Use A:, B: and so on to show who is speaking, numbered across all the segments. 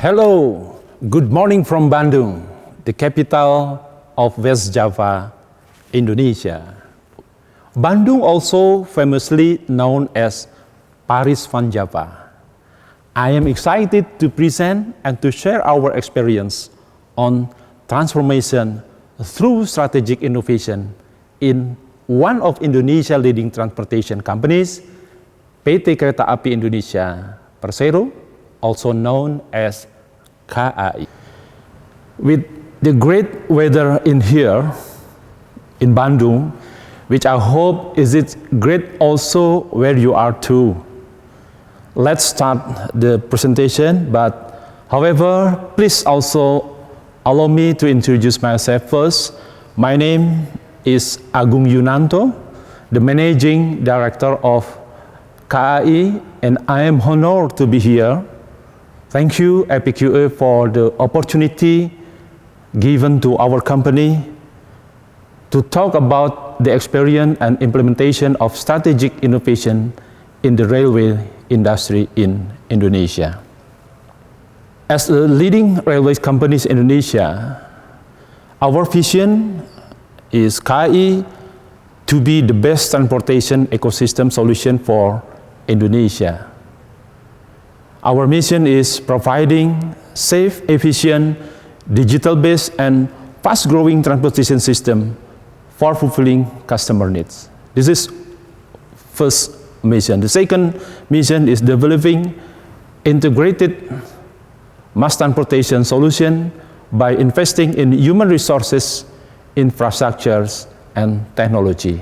A: Hello, good morning from Bandung, the capital of West Java, Indonesia. Bandung also famously known as Paris van Java. I am excited to present and to share our experience on transformation through strategic innovation in one of Indonesia's leading transportation companies, PT Kereta Api Indonesia, Persero, also known as KAI. With the great weather in here, in Bandung, which I hope is it great also where you are too. Let's start the presentation, but however, please also allow me to introduce myself first. My name is Agung YUNANTO, the Managing Director of KAI, and I am honored to be here. Thank you, APQO, for the opportunity given to our company to talk about the experience and implementation of strategic innovation in the railway industry in Indonesia. As a leading railway companies in Indonesia, our vision is KAI to be the best transportation ecosystem solution for Indonesia. Our mission is providing safe, efficient, digital-based, and fast-growing transportation system for fulfilling customer needs. This is first mission. The second mission is developing integrated mass transportation solution by investing in human resources, infrastructures, and technology.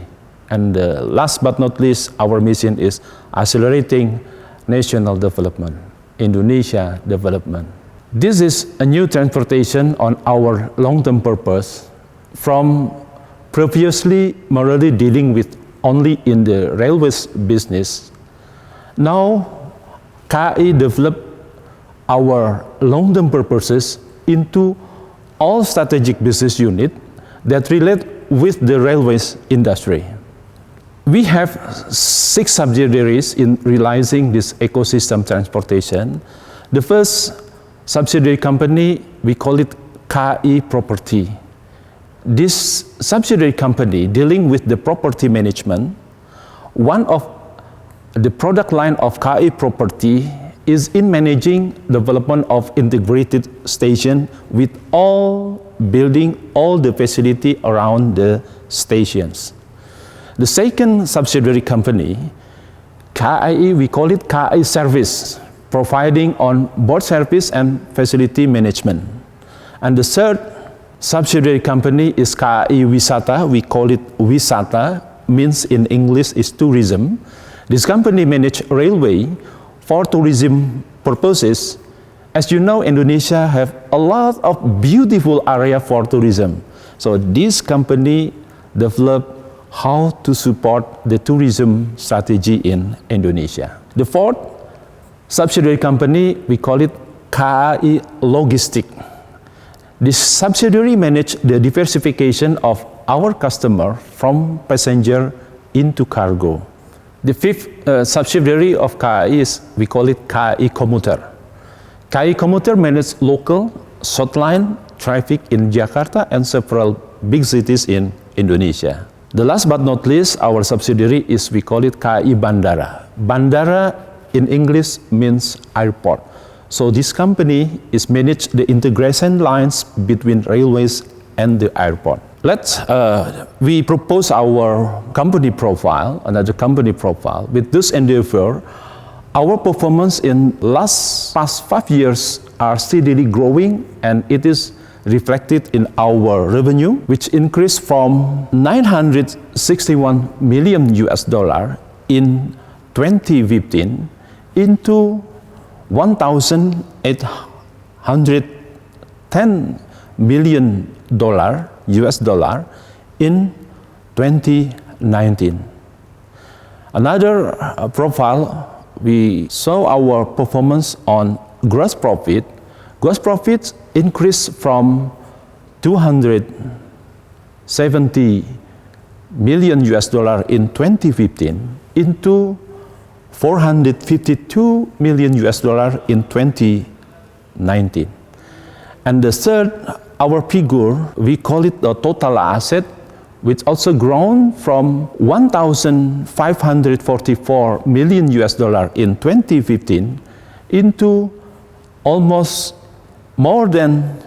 A: And last but not least, our mission is accelerating national development, Indonesia development. This is a new transportation on our long-term purpose from previously merely dealing with only in the railways business. Now, KAI developed our long-term purposes into all strategic business units that relate with the railways industry. We have 6 subsidiaries in realizing this ecosystem transportation. The first subsidiary company, we call it KAI Property. This subsidiary company dealing with the property management. One of the product line of KAI Property is in managing development of integrated station with all building, all the facility around the stations. The second subsidiary company, KAI, we call it KAI Service, providing on board service and facility management. And the third subsidiary company is KAI Wisata, we call it Wisata, means in English is tourism. This company manages railway for tourism purposes. As you know, Indonesia have a lot of beautiful area for tourism. So this company developed how to support the tourism strategy in Indonesia. The fourth subsidiary company, we call it KAI Logistik. This subsidiary manages the diversification of our customer from passenger into cargo. The fifth subsidiary of KAI is, we call it KAI Commuter. KAI Commuter manages local short line traffic in Jakarta and several big cities in Indonesia. The last but not least, our subsidiary is, we call it KAI Bandara. Bandara in English means airport. So this company is manage the integration lines between railways and the airport. We propose our company profile, another company profile. With this endeavor, our performance in past 5 years are steadily growing, and it is reflected in our revenue, which increased from $961 million in 2015 into $1,810 million in 2019. Another profile, we saw our performance on gross profit. Gross profits increased from $270 million in 2015 into $452 million in 2019. 2019. And the third, our figure, we call it the total asset, which also grown from 1,544 million US dollar in 2015 into almost more than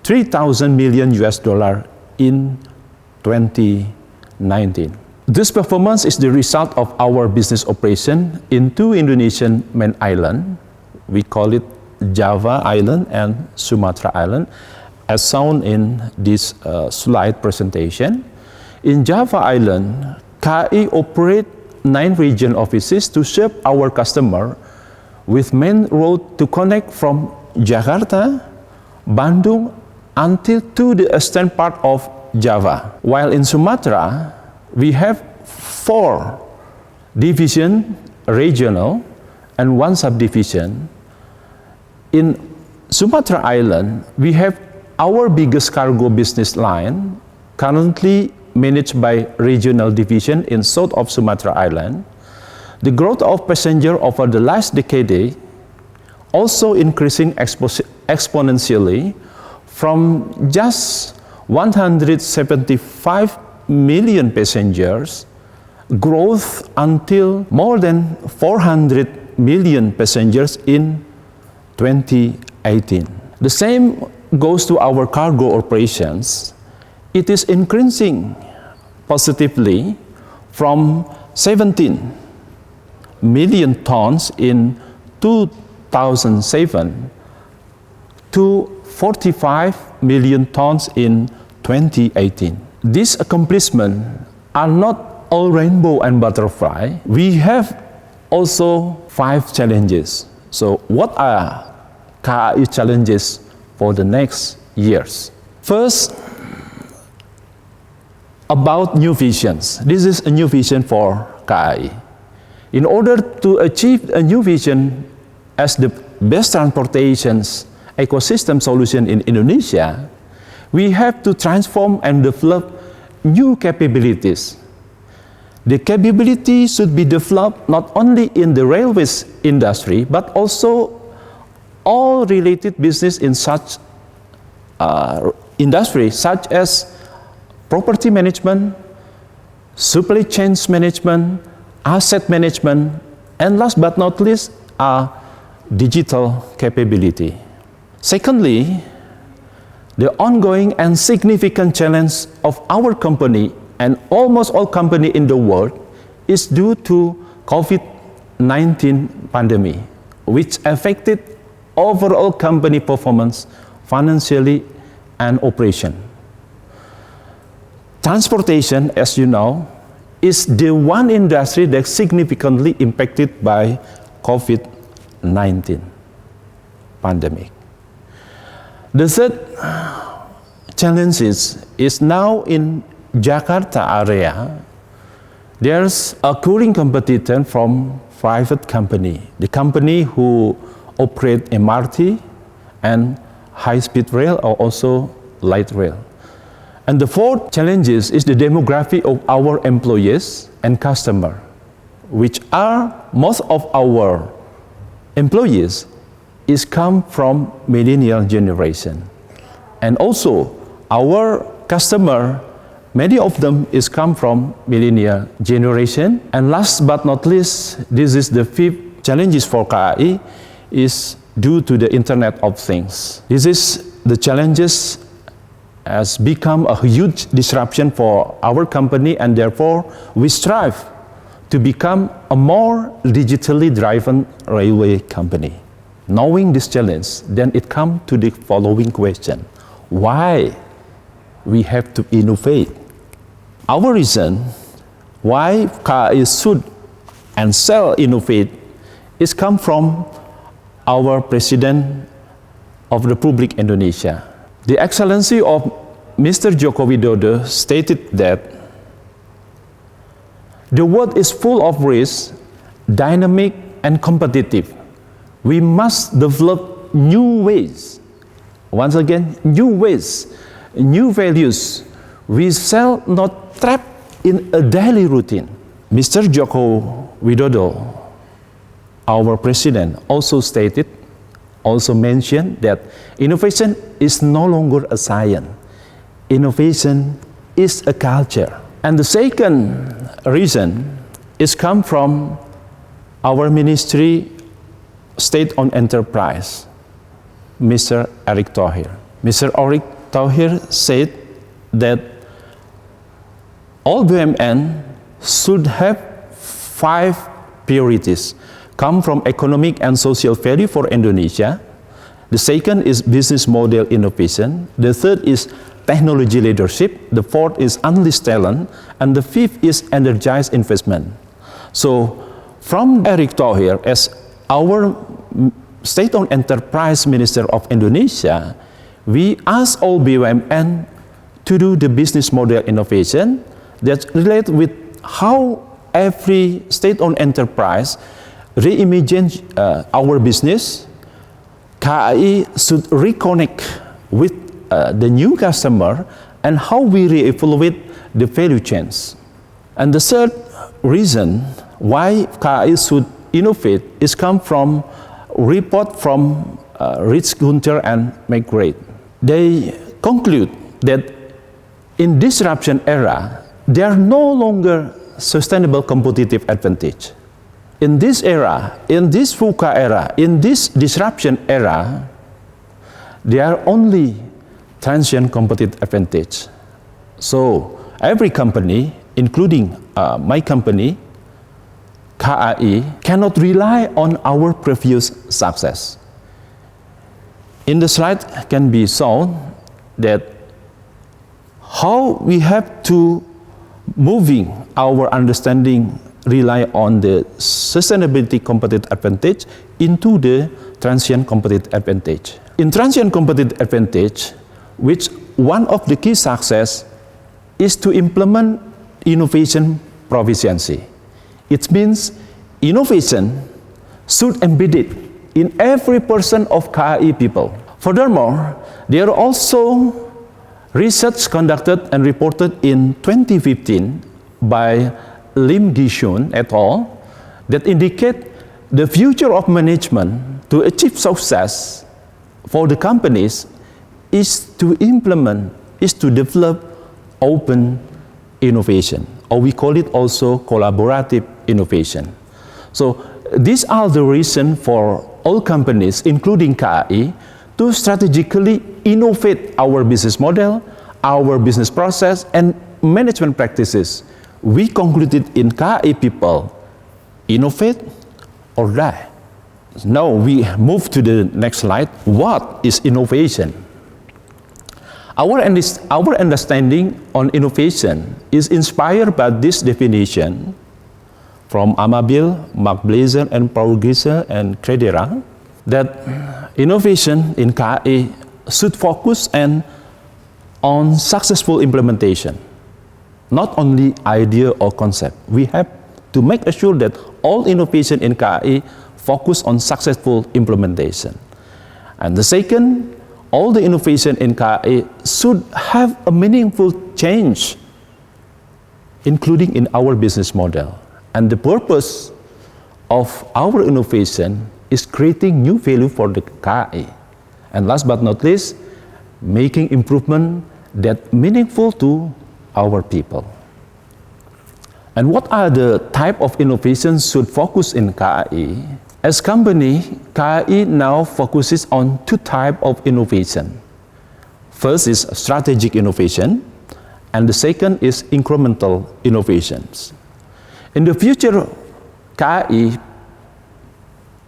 A: 3,000 million US dollar in 2019. This performance is the result of our business operation in two Indonesian main islands. We call it Java Island and Sumatra Island, as shown in this slide presentation. In Java Island, KAI operates 9 region offices to serve our customer with main road to connect from Jakarta, Bandung, until to the eastern part of Java. While in Sumatra, we have 4 divisions, regional, and 1 subdivision. In Sumatra Island, we have our biggest cargo business line, currently managed by regional division in south of Sumatra Island. The growth of passenger over the last decade also increasing exponentially from just 175 million passengers growth until more than 400 million passengers in 2018. The same goes to our cargo operations. It is increasing positively from 17 million tons in 2007 to 45 million tons in 2018. These accomplishments are not all rainbow and butterfly. We have also 5 challenges. So what are KAI challenges for the next years? First, about new visions. This is a new vision for KAI. In order to achieve a new vision as the best transportation ecosystem solution in Indonesia, we have to transform and develop new capabilities. The capability should be developed not only in the railways industry, but also all related business in such industry, such as property management, supply chain management, asset management, and last but not least, digital capability. Secondly, the ongoing and significant challenge of our company and almost all companies in the world is due to COVID-19 pandemic, which affected overall company performance financially and operation. Transportation, as you know, is the one industry that significantly impacted by COVID-19 pandemic. The third challenge is now in Jakarta area, there's a cooling competitor from private company, the company who operate MRT and high-speed rail or also light rail. And the fourth challenge is the demography of our employees and customer, which are most of our employees is come from millennial generation. And also our customer, many of them is come from millennial generation. And last but not least, this is the fifth challenges for KAI, is due to the Internet of Things. This is the challenges has become a huge disruption for our company, and therefore we strive to become a more digitally driven railway company. Knowing this challenge, then it comes to the following question: why we have to innovate? Our reason why KAI should and shall innovate is come from our President of the Republic Indonesia. The Excellency of Mr. Joko Widodo stated that the world is full of risk, dynamic and competitive. We must develop new ways. Once again, new ways, new values. We shall not trap in a daily routine. Mr. Joko Widodo, our president, also stated also mentioned that innovation is no longer a science. Innovation is a culture. And the second reason is come from our ministry, state-owned enterprise, Mr. Erick Thohir. Mr. Erick Thohir said that all BUMN should have 5 priorities, come from economic and social value for Indonesia. The second is business model innovation. The third is technology leadership. The fourth is unleashed talent. And the fifth is energized investment. So from Erick Thohir, as our state-owned enterprise minister of Indonesia, we ask all BUMN to do the business model innovation that relate with how every state-owned enterprise reimagine our business. KAI should reconnect with the new customer and how we re-evaluate the value chains. And the third reason why KAI should innovate is come from report from Rich Gunter and McGrath. They conclude that in disruption era, there are no longer sustainable competitive advantage. In this era, in this VUCA era, in this disruption era, there are only transient competitive advantage. So every company, including my company, KAI, cannot rely on our previous success. In the slide can be shown that how we have to moving our understanding rely on the sustainability competitive advantage into the transient competitive advantage. In transient competitive advantage, which one of the key success is to implement innovation proficiency. It means innovation should embed it in every person of KAI people. Furthermore, there are also research conducted and reported in 2015 by Lim Gi-shun et al. That indicate the future of management to achieve success for the companies is to implement, is to develop open innovation, or we call it also collaborative innovation. So these are the reasons for all companies, including KAI, to strategically innovate our business model, our business process, and management practices. We concluded in KAI people, innovate or die. Now we move to the next slide. What is innovation? Our understanding on innovation is inspired by this definition from Amabil, Mark Blazer, and Paul Gieser and Kereta, that innovation in KAI should focus on successful implementation, not only idea or concept. We have to make sure that all innovation in KAI focus on successful implementation. And the second, all the innovation in KAI should have a meaningful change, including in our business model. And the purpose of our innovation is creating new value for the KAI. And last but not least, making improvement that meaningful to our people. And what are the type of innovations should focus in KAI? As company, KAI now focuses on 2 types of innovation. First is strategic innovation, and the second is incremental innovations. In the future, KAI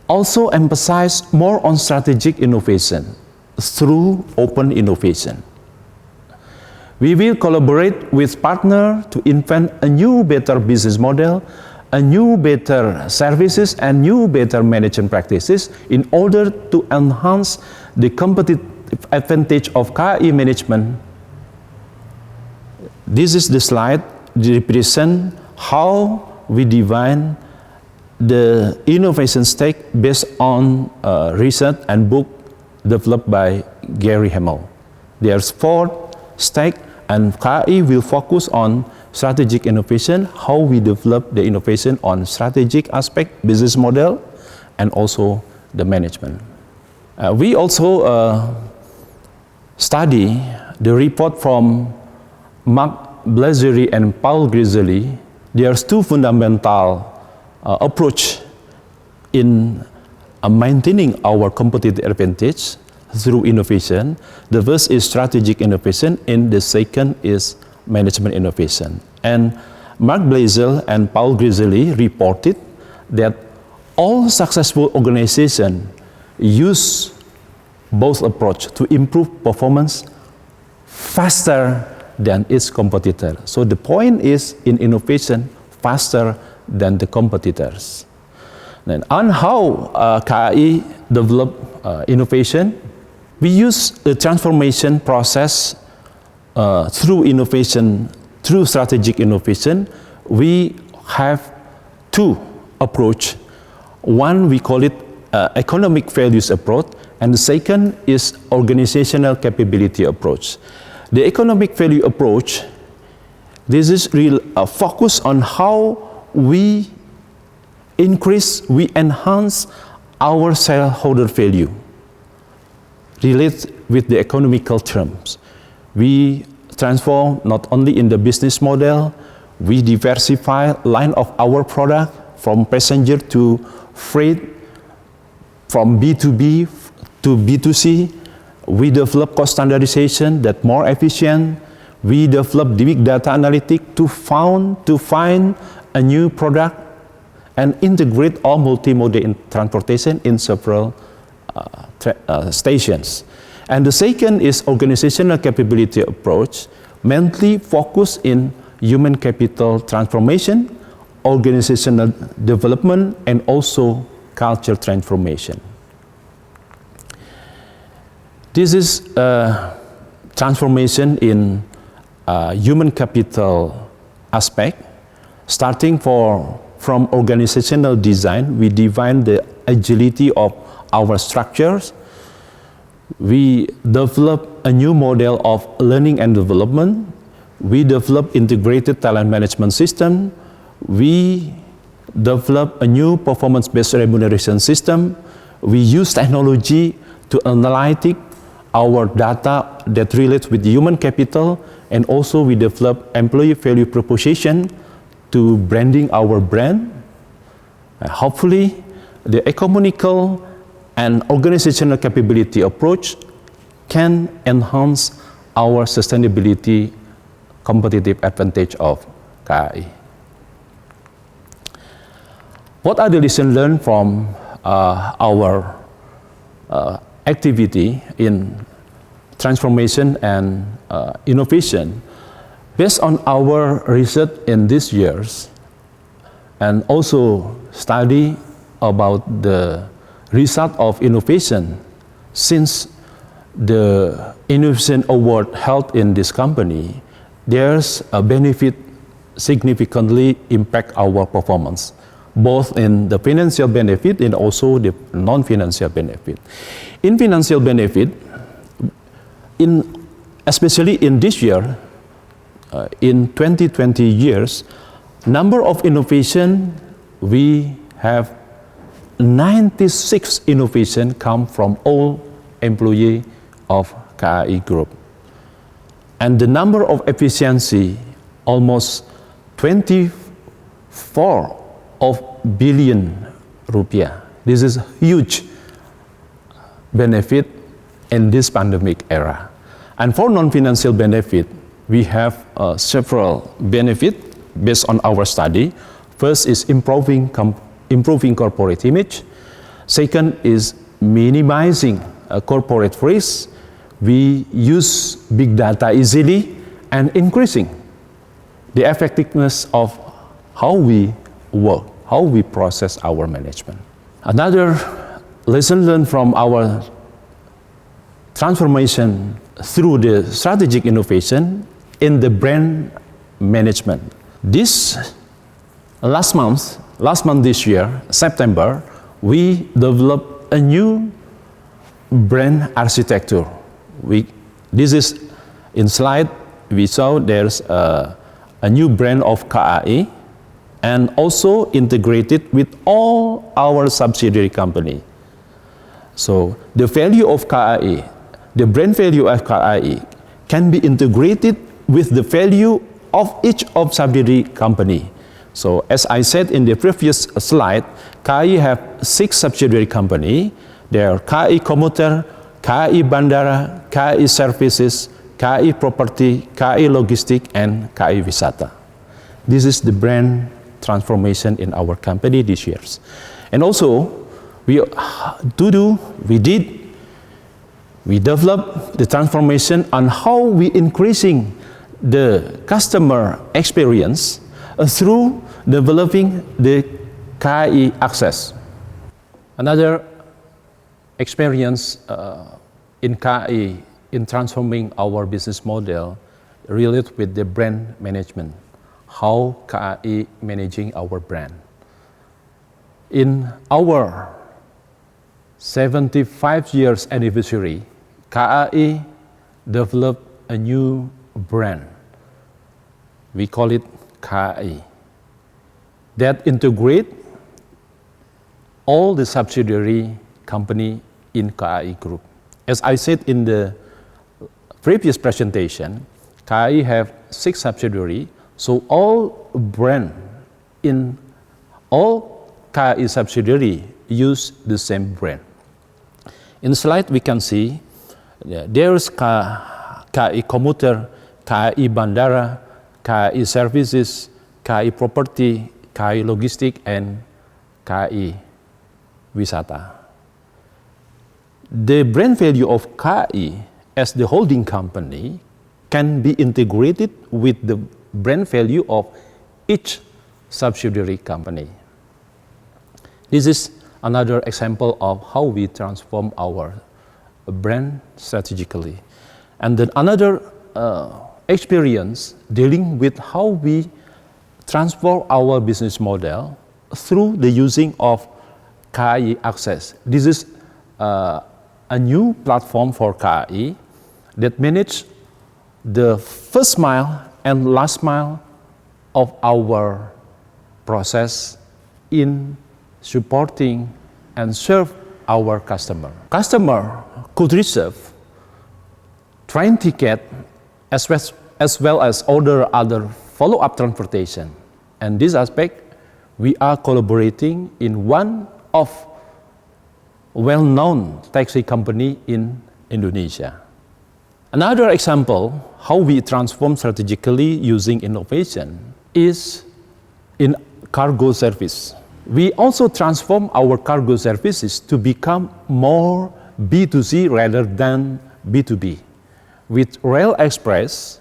A: also emphasize more on strategic innovation through open innovation. We will collaborate with partners to invent a new, better business model, a new, better services, and new, better management practices in order to enhance the competitive advantage of KAI management. This is the slide that represents how we define the innovation stack based on research and book developed by Gary Hamel. There's 4 stacks, and KAI will focus on strategic innovation, how we develop the innovation on strategic aspect, business model, and also the management. We also study the report from Mark Blazeri and Paul Grizzly. There's two fundamental approach in maintaining our competitive advantage through innovation. The first is strategic innovation, and the second is management innovation. And Mark Blazeri and Paul Grizzly reported that all successful organizations use both approach to improve performance faster than its competitor. So the point is in innovation faster than the competitors. And on how KAI develop innovation, we use a transformation process through innovation, through strategic innovation. We have two approach. One, we call it economic values approach, and the second is organizational capability approach. The economic value approach, this is real focus on how we increase, we enhance our shareholder value related with the economical terms. We transform not only in the business model, we diversify line of our product from passenger to freight, from B2B to B2C. We develop cost standardization that more efficient. We develop the big data analytics to find a new product and integrate all multimodal in transportation in several stations. And the second is organizational capability approach, mainly focused in human capital transformation, organizational development, and also culture transformation. This is a transformation in human capital aspect. Starting from organizational design, we define the agility of our structures. We develop a new model of learning and development. We develop integrated talent management system. We develop a new performance-based remuneration system. We use technology to analyze our data that relates with human capital, and also we develop employee value proposition to branding our brand. Hopefully, the economical and organizational capability approach can enhance our sustainability competitive advantage of KAI. What are the lessons learned from our activity in transformation and innovation? Based on our research in these years, and also study about the result of innovation since the innovation award held in this company, there's a benefit significantly impact our performance, both in the financial benefit and also the non-financial benefit. In financial benefit, especially in this year, in 2020 years, number of innovation, we have 96 innovation come from all employee of KAI Group. And the number of efficiency, almost 24 billion rupiah. This is huge benefit in this pandemic era. And for non-financial benefit, we have several benefits based on our study. First is improving corporate image. Second is minimizing corporate risk. We use big data easily and increasing the effectiveness of how we work, how we process our management. Another lesson learned from our transformation through the strategic innovation in the brand management. This last month this year, September, we developed a new brand architecture. This is in slide, we saw there's a new brand of KAI and also integrated with all our subsidiary company. So the value of KAI, the brand value of KAI can be integrated with the value of each of subsidiary company. So as I said in the previous slide, KAI have 6 subsidiary company. They are KAI Commuter, KAI Bandara, KAI Services, KAI Property, KAI Logistic, and KAI Wisata. This is the brand transformation in our company this year. And also, we developed the transformation on how we increasing the customer experience through developing the KAI Access. Another experience in KAI in transforming our business model related with the brand management, how KAI managing our brand. In our 75 years anniversary, KAI developed a new brand. We call it KAI, that integrate all the subsidiary company in KAI Group. As I said in the previous presentation, KAI have 6 subsidiaries, so all brand in all KAI subsidiary use the same brand. In the slide we can see there's KAI Commuter, KAI Bandara, KAI Services, KAI Property, KAI Logistic, and KAI Wisata. The brand value of KAI as the holding company can be integrated with the brand value of each subsidiary company. This is another example of how we transform our brand strategically. And then another experience dealing with how we transform our business model through the using of KAI Access. This is a new platform for KAI that manages the first mile and last mile of our process in supporting and serve our customer. Customer could reserve train ticket as well as order other follow-up transportation. And this aspect, we are collaborating in one of well-known taxi company in Indonesia. Another example how we transform strategically using innovation is in cargo service. We also transform our cargo services to become more B2C rather than B2B. With Rail Express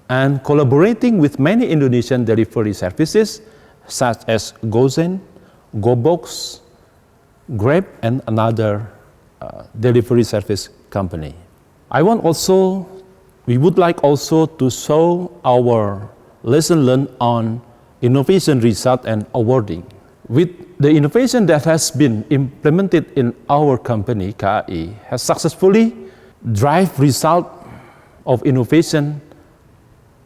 A: and collaborating with many Indonesian delivery services such as Gozen, GoBox, Grab, and another delivery service company. We would like also to show our lesson learned on innovation result and awarding. With the innovation that has been implemented in our company, KAI has successfully drive result of innovation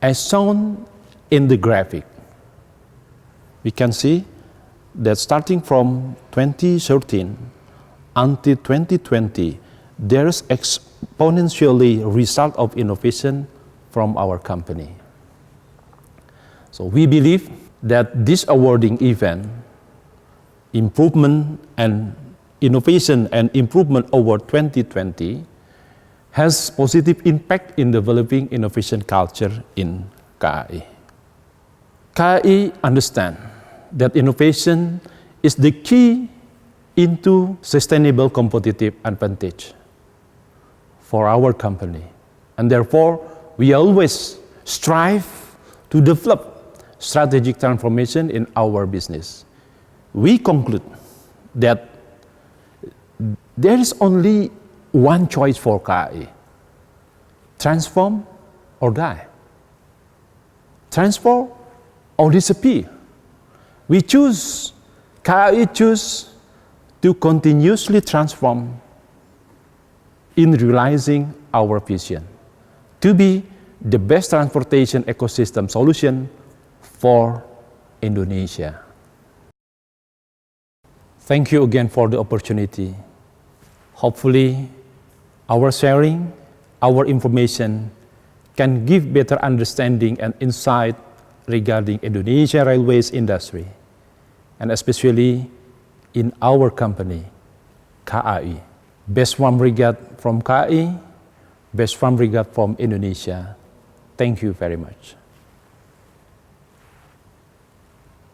A: as shown in the graphic. We can see that starting from 2013 until 2020, there's exponentially result of innovation from our company. So we believe that this awarding event, improvement and innovation and improvement award 2020, has positive impact in developing innovation culture in KAI. KAI understand that innovation is the key into sustainable competitive advantage for our company. And therefore, we always strive to develop strategic transformation in our business. We conclude that there is only one choice for KAI: transform or die. Transform or disappear. KAI choose to continuously transform in realizing our vision to be the best transportation ecosystem solution for Indonesia. Thank you again for the opportunity. Hopefully, our sharing, our information can give better understanding and insight regarding Indonesia Railways industry, and especially in our company, KAI. Best warm regard from KAI, best warm regard from Indonesia. Thank you very much.